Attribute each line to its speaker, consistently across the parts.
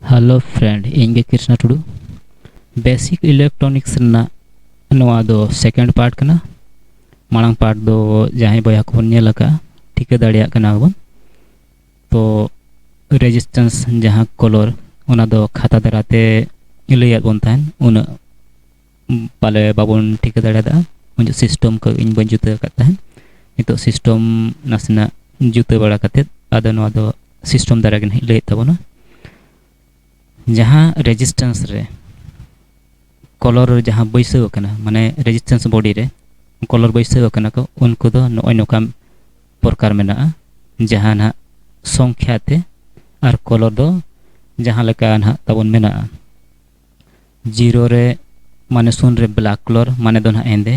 Speaker 1: hello friend इंगे Krishna Tudu basic electronics रना नवा दो सेकंड पार्ट कना मांग पार्ट दो जहां बया को नेल का ठिका दाड़िया कना बन तो रेजिस्टेंस जहां कलर ओना दो खाता दराते लैया बन तान उन पाले बाबन ठिका दाड़िया उन सिस्टम को इन बन जुते करता है नितो सिस्टम नासना जुते बड़ा कते आदो नवा दो सिस्टम दारा गन लैया तबना जहाँ रेजिस्टेंस रे कलर जहाँ बैसव माने रेजिस्टेंस बॉडी रे कलर बैसव को उनको दो नय नौका प्रकार में जहाँ ना संख्या ते और कलर दो जहाँ लेका ना तबन में जीरो रे माने शून्य रे ब्लैक कलर माने दो ना एंदे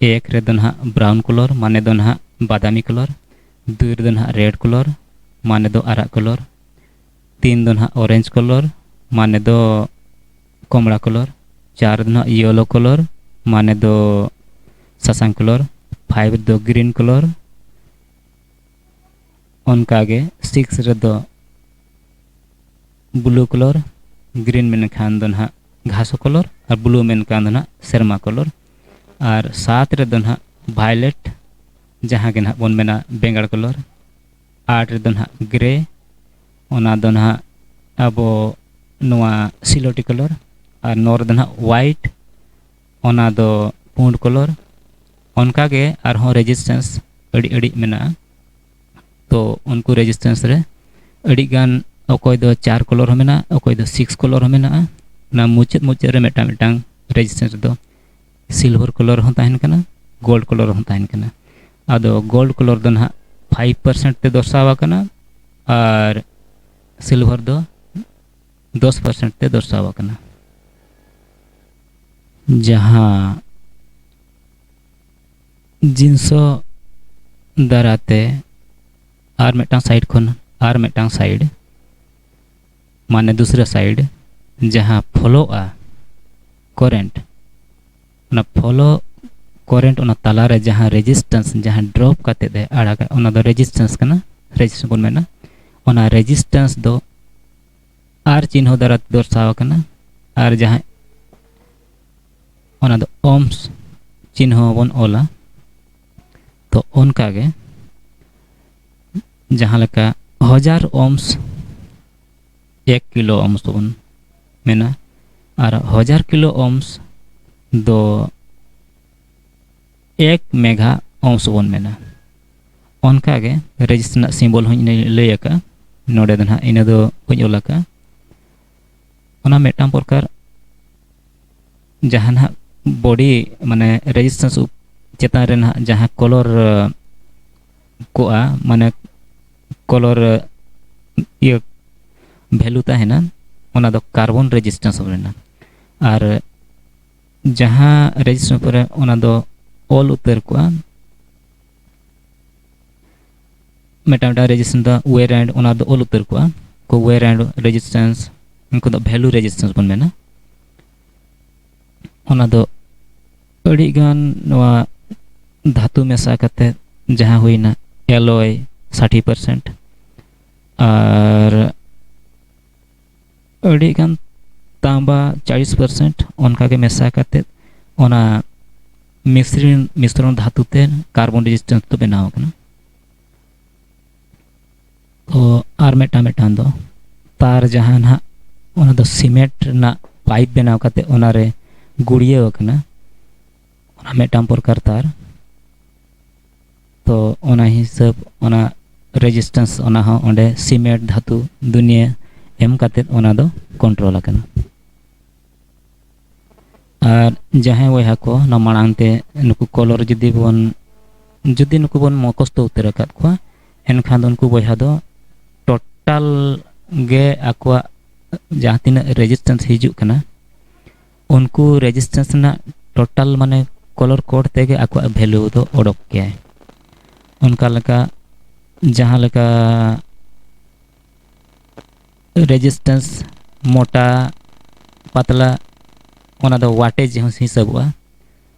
Speaker 1: एक रे दो ना ब्राउन कलर माने दो ना बादामी कलर दुई रे दो ना रेड कलर माने दो आरा कलर तीन दो ना ऑरेंज कलर माने दो कमला कलर चार दो येलो कलर माने दो ससांग कलर फाइव दो ग्रीन कलर उनकागे सिक्स रे दो ब्लू कलर ग्रीन में खान दो ना घासो कलर और ब्लू में खान दो ना शर्मा कलर और सात रे दो ना वायलेट जहाँ के ना बन में बेंगड़ कलर आठ रे दो ना ग्रे ओना दो ना अबो नवा सिलोटी कलर और नौर दो ना वाइट ओना दो पुंड कलर उनकागे और हों रेजिस्टेंस अड़ी अड़ी मेना तो उनको रेजिस्टेंस रे अड़ी गान अकोय दो चार कलर हो मेना अकोय दो सिक्स कलर हो मेना ना मुचेत मुचेत रे मेटा मेटांग रेजिस्टेंस दो सिल्वर कलर हो ताहन कना गोल्ड कलर हो ताहन कना आदो गोल्ड कलर दो ना 5% ते दर्शावा कना और सिल्वर दो 10% ते दर्शावा कना जहाँ जिनसो दाराते आर मेटांग साइड खन आर मेटांग साइड माने दूसरा साइड जहाँ फॉलो आ करेंट ना फॉलो करेंट ओना ताला रे जहाँ रेजिस्टेंस जहाँ ड्रॉप करते दे आड़ा का ओना दो रेजिस्टेंस कना रेजिस्टेंस बोल मेना ओना रेजिस्टेंस दो आर चिन्ह द्वारा दर्शावा कना आर जहाँ ओना दो ओम्स चिन्ह बन ओला तो उनकागे जहाँ लेका 1000 ओम्स 1 किलो ओम्स बन मेना और 1000 किलो ओम्स दो 1 मेगा ओम्स बन मेना उनकागे रेजिस्टेंस सिंबल हो लैया का नोडे दो ना इन दो हुई ओला का ओना मेटाम प्रकार जहाँ बॉडी माने रेजिस्टेंस चेतान रे ना जहाँ कलर को आ माने कलर ये वैल्यू ताहेना ओना दो कार्बन रेजिस्टेंस रेना और जहाँ रेजिस्टेंस पर ओना दो ऑल उतर को मेटा मेटा रेजिस्टेंस दा वेयर एंड ओना दो ऑल उतर को वेयर एंड रेजिस्टेंस उनको दो वैल्यू रेजिस्टेंस बन मेना ओना दो अड़ी गान नवा धातु मेसा करते जहाँ हुईना एलॉय 60% और अड़ी गान तांबा 40% उनका के मेसा करते ओना मिश्रण धातु ते कार्बन रेजिस्टेंस तो बनाव कना तो आर मेटा मेटा दो तार जहाँ ना ओना दो सीमेंट ना पाइप बनाव करते ओना रे गुड़िया कना ओना मेटाम प्रकार तार तो ओना हिसाब ओना रेजिस्टेंस ओना हो ओंडे सीमेंट धातु दुनिया एम काते ओना दो कंट्रोल कना और जहाँ वह को ना मांगते नुकु कलर जुदी नुकु बन मकस्त उतर अकाद को एनखान उनको बहा दो टोटल गे आकवा जहाँ तीन रेजिस्टेंस हिजू कना उनको रेजिस्टेंस ना टोटल माने कलर कोड तेगे आकवा वैल्यू दो ओडक के उनका लका जहाँ लका रेजिस्टेंस मोटा पतला ओना दो वाटेज हिसाबुआ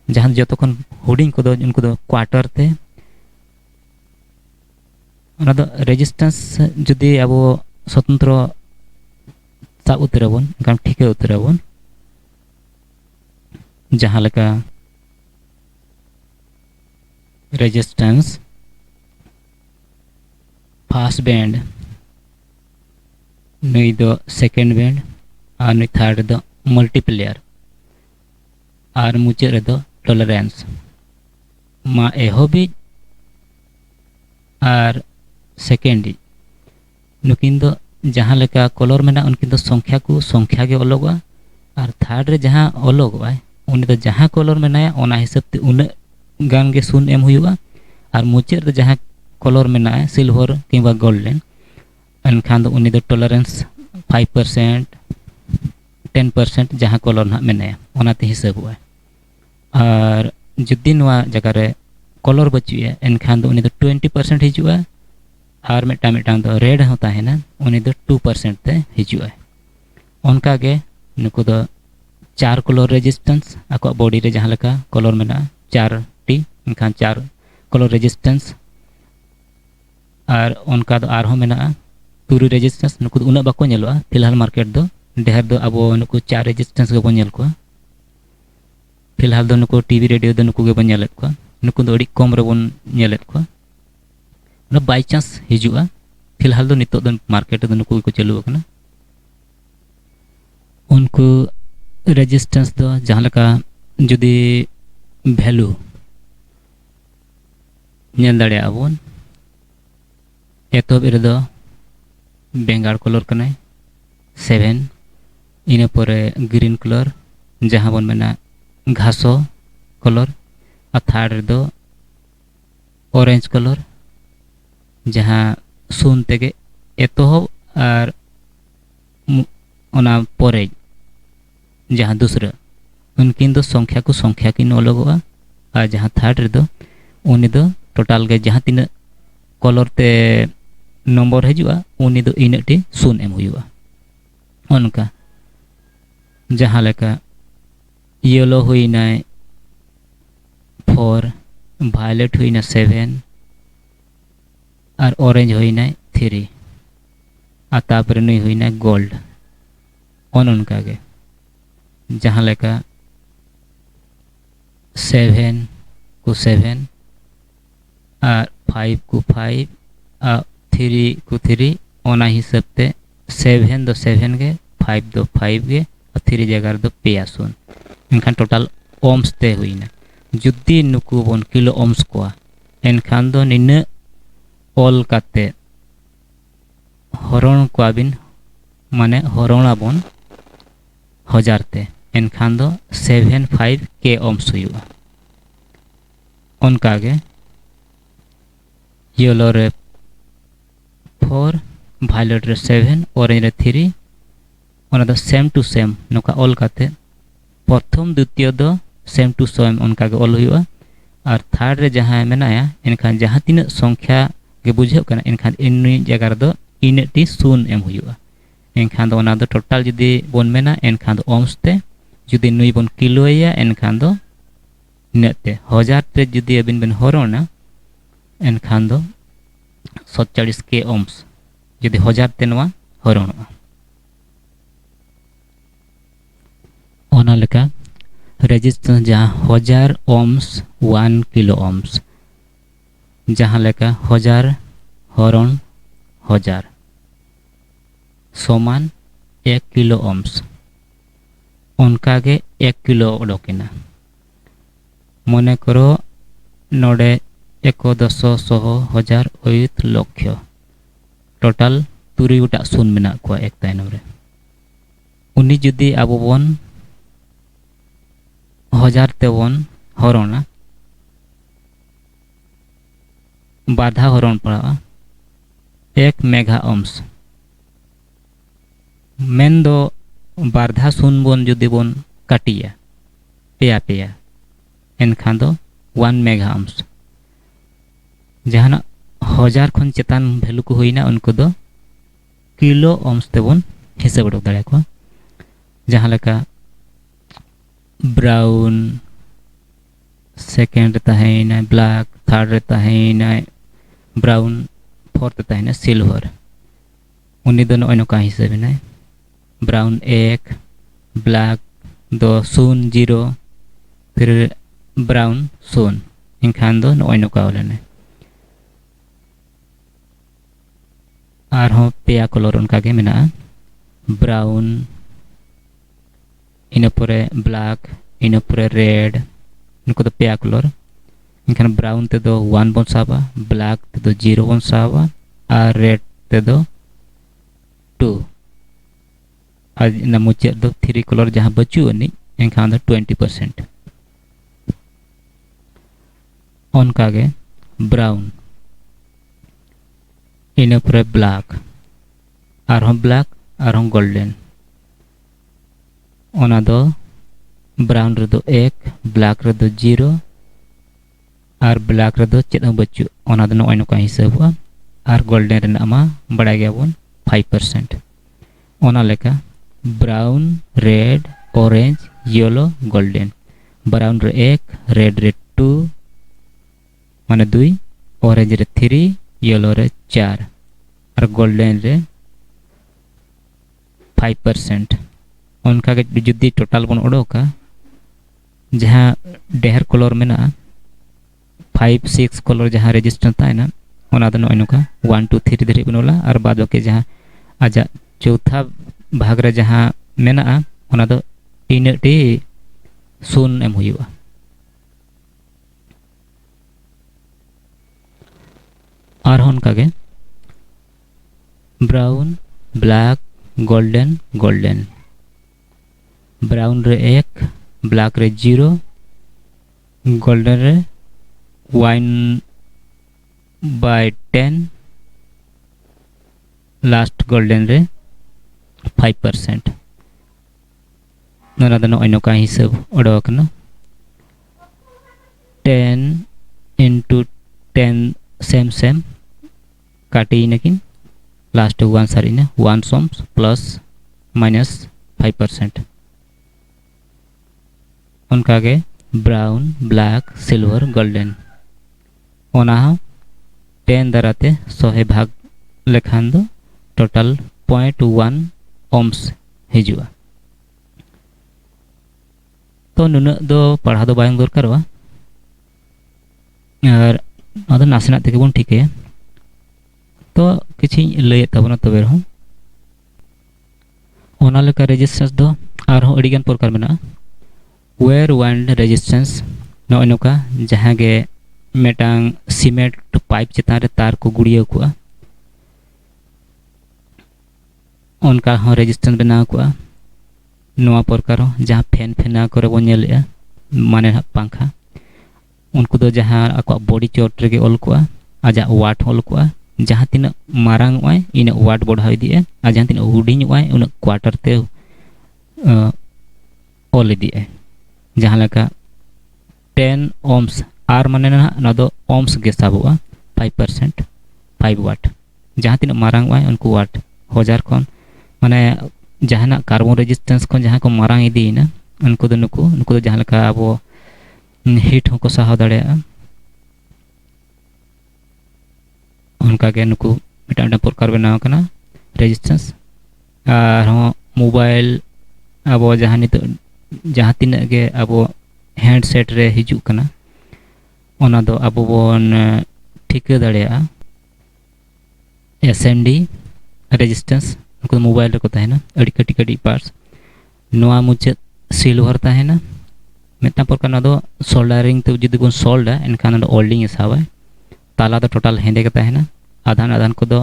Speaker 1: जहाँ जो खन हुडिंग को दो उनको दो क्वार्टर ते ओना दो रेजिस्टेंस जुदी अब स्वतंत्र साब उतराबन एनखान ठिका उतराबन जहाँ लेका रेजिस्टेंस फर्स्ट बैंड नुई दो सेकेंड बैंड और नुई थर्ड दो मल्टीप्लेयर और मुचाद रे दो टॉलरेंस मा एहोबी और सेकेंड नुकिन दो जहाँ लेका कलर में उनकिन दो संख्या के अलगवा और थर्ड रे जहाँ अलगवा उनी दो जहाँ कलर में ओना हिसाब ते उन गान के सुन एम हुआ और मुचाद रे जहाँ कलर में सिल्वर किंबा गोल्डन एनखान दो उनी दो टॉलरेंस 5% 10% जहाँ कलर ना मेना ओनाते हिसाब हुआ और जुदी नवा जगह रे कलर बचुए एनखान दो उनी दो 20% हिजुआ और मिटांग दो रेड होता है ना उनी दो 2% ते हिजुआ उनका के नुको दो 4 कलर रेजिस्टेंस आको बॉडी रे जहाँ लेका कलर मेना 4 टी एनखान 4 कलर रेजिस्टेंस और उनका दो आर हो मेना तुरु रेजिस्टेंस नुको उना बाको नेलोआ फिलहाल मार्केट दो ढेर दो अब नुको 4 रेजिस्टेंस के बन नेल को फिलहाल दो नुको टीवी रेडियो दो नुको के बन नेलेत को नुको दो अड़ी कम रे बन नेलेत को ना बाय चांस हिजुआ फिलहाल दो नितो दो मार्केट दो नुको को चालू करना उनको रेजिस्टेंस दो जहाँ लेका जुदी वैल्यू नेल दाड़े आबोन एतोब रे दो बेंगार कलर कने 7 इने परे ग्रीन कलर जहाँ बन मेना घासो कलर और थर्ड दो ऑरेंज कलर जहाँ सुन तेगे एतोहब और ओना परे जहाँ दूसरा उनकिन दो संख्या किन अलगवा और जहाँ थर्ड दो उनी दो टोटल के जहाँ तीन कलर ते नंबर हजुआ उनी दो इनटी सुन एम हुआ उनका जहाँ लेका येलो हुईना 4 वायलेट हुईना 7 और ऑरेंज हुईना 3 और तापर नुई हुईना गोल्ड उनका के जहाँ लेका 7 को 7 और 5 को 5 और 3 को 3 ओना हिसाब ते 7 दो 7 के 5 दो 5 के और 3 जगह दो पेया सुन एनखान टोटल ओम्स ते हुईना जुदी नुकु बन किलो ओम्स को एनखान दो निने ऑल काते हरण को आबिन माने हरणा बन हजार ते एनखान दो 75 के ओम्स हुआ उनका के येलो रे 4 वायलेट रे 7 ऑरेंज रे 3 ओना दो same to same Nokha all काते प्रथम द्वितीय दो सेम टू सेम उनका के ऑल हुआ और थर्ड रे जहाँ मेनाया एनखान जहाँ तीन संख्या के बुझे कना एनखान इन जगह दो इनटी सुन एम हुआ एनखान दो ओना दो टोटल जुदी बन मेना एनखान दो ओम्स ते जुदी नुई बन किलोया एनखान दो इनते हजार ते जुदी अबिन बन हरोना एनखान दो 47 के ओम्स जुदी हजार ते नवा हरणा ओना लेका रेजिस्टेंस जहाँ 1000 ओम्स 1 किलो ओम्स जहाँ लेका 1000 हरण 1000 समान 1 किलो ओम्स उनका के 1 किलो उडोकिना मने करो नोडे 1,000 ओयुत लक्ष्य टोटल 3 गोटा सुन मेना को एक तायनम रे उनी जुदी आबो बन 1000 ते बन हरणा बाधा हरण पड़ा 1 मेगा ओम्स मेन दो बाधा सुन बन जुदी बन काटिया पेया पेया एनखान दो 1 मेगा ओम्स जहाना 1000 खन चेतान वैल्यू को हुईना उनको दो किलो ओम्स ते बन हिसाब उडोक दाड़े को जहाँ लेका ब्राउन सेकेंड तहैना ब्लैक थर्ड तहैना ब्राउन फोर्थ तहैना सिल्वर उनी दो नोका हिसाब ना ब्राउन 1, ब्लैक 2 0 0 फिर ब्राउन 0 इनखान दो नॉय नोका लेने आरहों पेया कलर उनका के मेना ब्राउन इनपुरे ब्लैक इनपुरे रेड नुको दो पेया कलर इनखान ब्राउन ते दो 1 बन साबा ब्लैक ते दो 0 बन साबा और रेड ते दो 2 और इन मुचे दो 3 कलर जहां बचू अनि इनखान दो 20% उनका के ब्राउन इनपुरे ब्लैक आरहों गोल्डन ओना दो ब्राउन रे दो 1 ब्लैक रे दो 0 और ब्लैक रे दो चेद बच्चू ओना दो नॉय नोका हिसाबा और गोल्डन रे नामा बड़ा गया बन 5% ओना लेका brown red orange yellow golden brown रे 1 रेड रे 2 माने 2 ऑरेंज रे 3 येलो रे 4 और गोल्डन रे 5% उनका के जुदी टोटल बन ओडोका जहां डेहर कलर मेना 5 6 कलर जहां रेजिस्टेंस ताइना ओना दो नॉय नोका 1 2 3 धरि बनोला और बाद के जहां आजा चौथा भाग रे जहां मेना ओना दो इनटी सुन एम हुआ और उनका के brown black golden golden brown रे 1 ब्लैक रे 0 गोल्डन रे 1/10 लास्ट गोल्डन रे 5% नोना दनो अनो का हिसाब ओडोकना 10 into 10 सेम काटी नकिन लास्ट 1 सारी ने 1 सॉम्स प्लस माइनस 5% उनका के ब्राउन ब्लैक सिल्वर गोल्डन ओना 10 दराते 100 भाग लेखान दो टोटल 0.1 ओम्स हिजुआ तो नुना दो पढ़ा दो बायंग दरकारवा और अदो नासना तेगे बन ठीके तो किछि लय तबना तबे रहो ओना लेका रेजिस्टेंस दो आरो अडिगान प्रकार मेना वेयर वाइंड रेजिस्टेंस नॉय नोका जहां गे मेटांग सीमेंट पाइप चितान रे तार को गुड़िया को उनका हो रेजिस्टेंस बना को नोआ प्रकार जहां फैन फेना करे बन नेलेआ माने पंखा उनको दो जहां आको बॉडी चोट रे ऑल को आजा वाट ऑल को जहां तीन मारांग वाय इन वाट बढ़ा दिए आ जहां तीन हुडिंग वाय उन क्वार्टर ते ऑल दिए जहां लका 10 ओम्स आर माने ना दो ओम्स के साबुआ 5% 5 वाट जहां तीन मारांग वाय उनको वाट हजार कोन माने जहां कार्बन रेजिस्टेंस को जहां को मारांग इदीना उनको दो जहां लका अब हीट को सहा दाड़ेया उनका के नुकु मिटा प्रकार बनाव कना रेजिस्टेंस और मोबाइल अब जहां नित जहां तीन गे अब हैंडसेट रे हिजू कना ओना दो अब बोन ठिका दाड़ेया एसएमडी रेजिस्टेंस उनको मोबाइल रे को ताहेना अड़ी कटी कटी पार्ट्स नोआ मुचे सिल्वर ताहेना मिटा प्रकार ना दो सोल्डरिंग तो जुदी बन सोल्डा इनखान दो ओल्डिंग हिसाब है ताला दो टोटल हेंदे के ताहेना आधान आधान को दो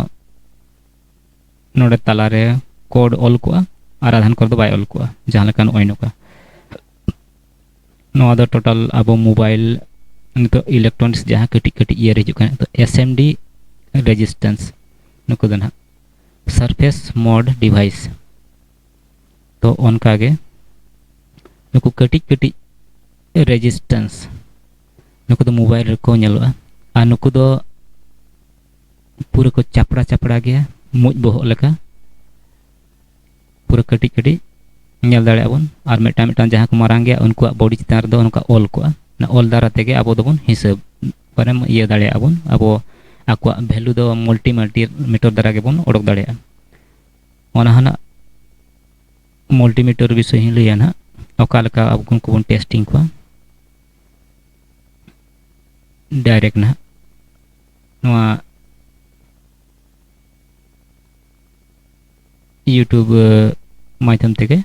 Speaker 1: नोडे ताला रे कोड ऑल को और आधान को दो बाय ऑल को जहां लकान ओइनो का नोआ दो टोटल अब मोबाइल नितो इलेक्ट्रॉनिक्स जहां कटी कटी इयर हिजु कन तो एसएमडी रेजिस्टेंस नुको दना सरफेस मोड डिवाइस तो उनका गे नुको कटी कटी रेजिस्टेंस नुको दो मोबाइल रे को नेलोआ आ नुको दो पूरा को चपड़ा चपड़ा गया मुज बोह लेका पूरा कटी कटी नेल दाड़े अबन और मेटा मेटा जहां को मारांग गया उनको बॉडी चितार दो उनका ऑल को ना ऑल दारा तेगे अब दोबन हिसाब परम ये दाड़े अबन अब आको वैल्यू दो मल्टी मीटर दारा के बन ओडक दाड़े ओना हना मल्टीमीटर विषय लैया ना ओकालका अब को बन टेस्टिंग को डायरेक्ट ना नवा यूट्यूब माध्यम तेगे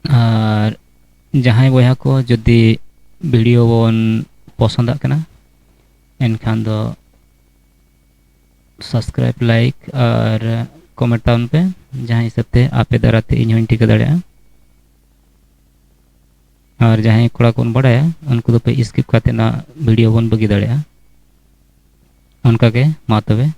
Speaker 1: और जहां बया को जदि वीडियो बन पसंद करना एनखान दो सब्सक्राइब लाइक और कमेंट टाउन पे जहां हिसाब से आपे दाराते इन हों टिका दाड़ा और जहां कोड़ा को बड़ा उनको तो पे स्किप करते ना वीडियो बन बगी दाड़ा उनका के मा तबे